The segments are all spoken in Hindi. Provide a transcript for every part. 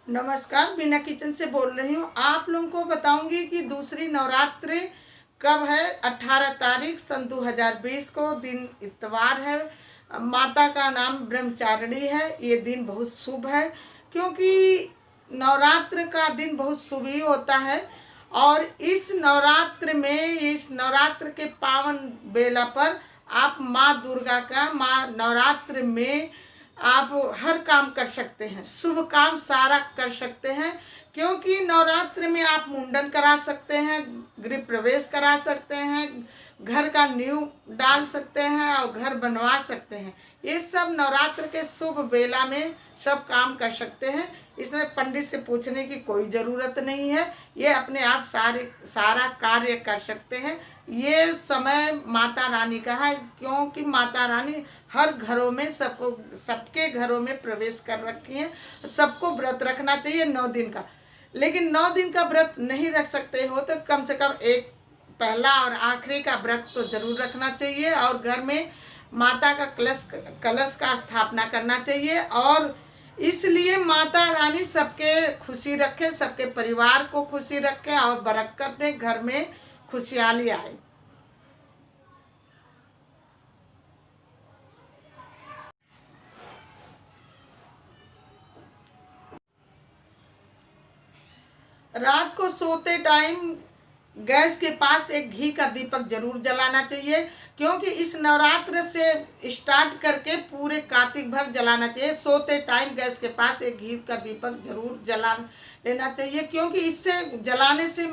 नमस्कार, बीना किचन से बोल रही हूँ। आप लोगों को बताऊंगी कि दूसरी नवरात्रि कब है। 18 तारीख सन 2020 को दिन इतवार है। माता का नाम ब्रह्मचारिणी है। ये दिन बहुत शुभ है क्योंकि नवरात्र का दिन बहुत शुभ ही होता है। और इस नवरात्र के पावन बेला पर आप माँ दुर्गा का नवरात्र में आप हर काम कर सकते हैं, शुभ काम सारा कर सकते हैं। क्योंकि नवरात्र में आप मुंडन करा सकते हैं, गृह प्रवेश करा सकते हैं, घर का नींव डाल सकते हैं और घर बनवा सकते हैं। ये सब नवरात्र के शुभ बेला में सब काम कर सकते हैं। इसमें पंडित से पूछने की कोई ज़रूरत नहीं है। ये अपने आप सारा कार्य कर सकते हैं। ये समय माता रानी का है क्योंकि माता रानी हर घरों में सबके घरों में प्रवेश कर रखी है। सबको व्रत रखना चाहिए 9 दिन का। लेकिन 9 दिन का व्रत नहीं रख सकते हो तो कम से कम एक पहला और आखिरी का व्रत तो जरूर रखना चाहिए। और घर में माता का कलश का स्थापना करना चाहिए। और इसलिए माता रानी सबके खुशी रखे, सबके परिवार को खुशी रखे और बरकत दे, घर में खुशहाली आए। रात को सोते टाइम गैस के पास एक घी का दीपक जरूर जलाना चाहिए क्योंकि इस नवरात्र से स्टार्ट करके पूरे कार्तिक भर जलाना चाहिए। सोते टाइम गैस के पास एक घी का दीपक जरूर जला लेना चाहिए क्योंकि इससे जलाने से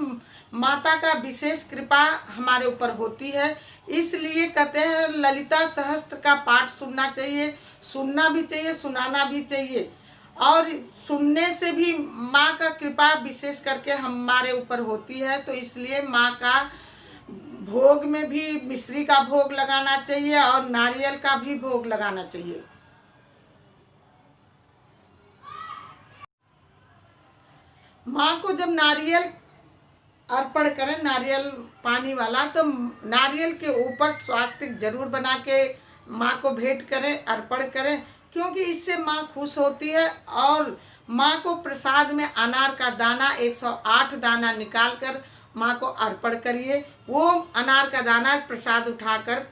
माता का विशेष कृपा हमारे ऊपर होती है। इसलिए कहते हैं ललिता सहस्त्र का पाठ सुनना चाहिए, सुनना भी चाहिए, सुनाना भी चाहिए। और सुनने से भी माँ का कृपा विशेष करके हमारे ऊपर होती है। तो इसलिए माँ का भोग में भी मिश्री का भोग लगाना चाहिए और नारियल का भी भोग लगाना चाहिए। माँ को जब नारियल अर्पण करें, नारियल पानी वाला, तो नारियल के ऊपर स्वास्तिक जरूर बना के माँ को भेंट करें, अर्पण करें क्योंकि इससे माँ खुश होती है। और माँ को प्रसाद में अनार का दाना 108 दाना निकाल कर माँ को अर्पण करिए। वो अनार का दाना प्रसाद उठाकर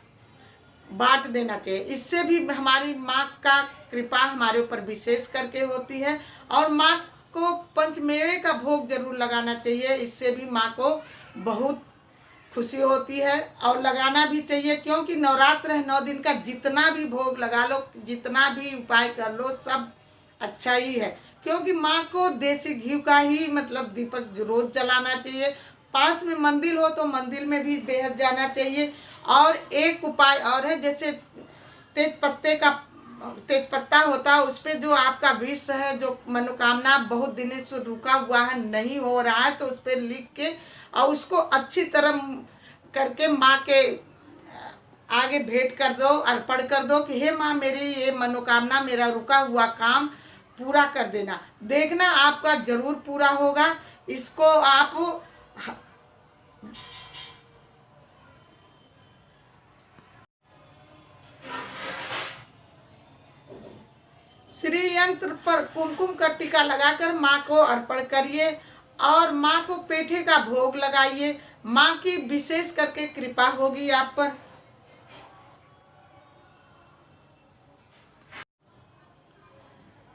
बांट देना चाहिए। इससे भी हमारी माँ का कृपा हमारे ऊपर विशेष करके होती है। और माँ को पंचमेवे का भोग जरूर लगाना चाहिए। इससे भी माँ को बहुत खुशी होती है और लगाना भी चाहिए क्योंकि नवरात्र है 9 दिन का। जितना भी भोग लगा लो, जितना भी उपाय कर लो, सब अच्छा ही है क्योंकि माँ को देसी घी का ही दीपक रोज जलाना चाहिए। पास में मंदिर हो तो मंदिर में भी बेहद जाना चाहिए। और एक उपाय और है, जैसे तेजपत्ता होता है, उस पर जो आपका विष है, जो मनोकामना बहुत दिनों से रुका हुआ है, नहीं हो रहा है, तो उस पर लिख के और उसको अच्छी तरह करके माँ के आगे भेंट कर दो, अर्पण कर दो कि हे माँ, मेरी ये मनोकामना, मेरा रुका हुआ काम पूरा कर देना। देखना आपका जरूर पूरा होगा। इसको आप श्री यंत्र पर कुमकुम का टीका लगाकर माँ को अर्पण करिए और माँ को पेठे का भोग लगाइए। माँ की विशेष करके कृपा होगी आप पर।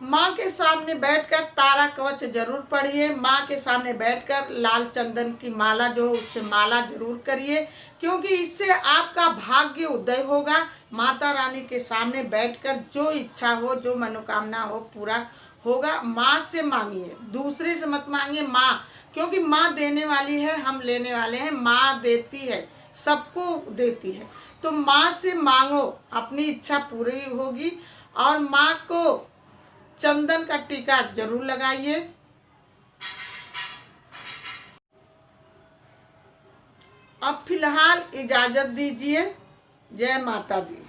माँ के सामने बैठकर तारा कवच जरूर पढ़िए। माँ के सामने बैठकर लाल चंदन की माला जो है उससे माला जरूर करिए क्योंकि इससे आपका भाग्य उदय होगा। माता रानी के सामने बैठकर जो इच्छा हो, जो मनोकामना हो, पूरा होगा। माँ से मांगिए, दूसरे से मत मांगिए। माँ, क्योंकि माँ देने वाली है, हम लेने वाले हैं। माँ देती है, सबको देती है। तो माँ से मांगो, अपनी इच्छा पूरी होगी। और माँ को चंदन का टीका जरूर लगाइए। अब फिलहाल इजाजत दीजिए। जय माता दी।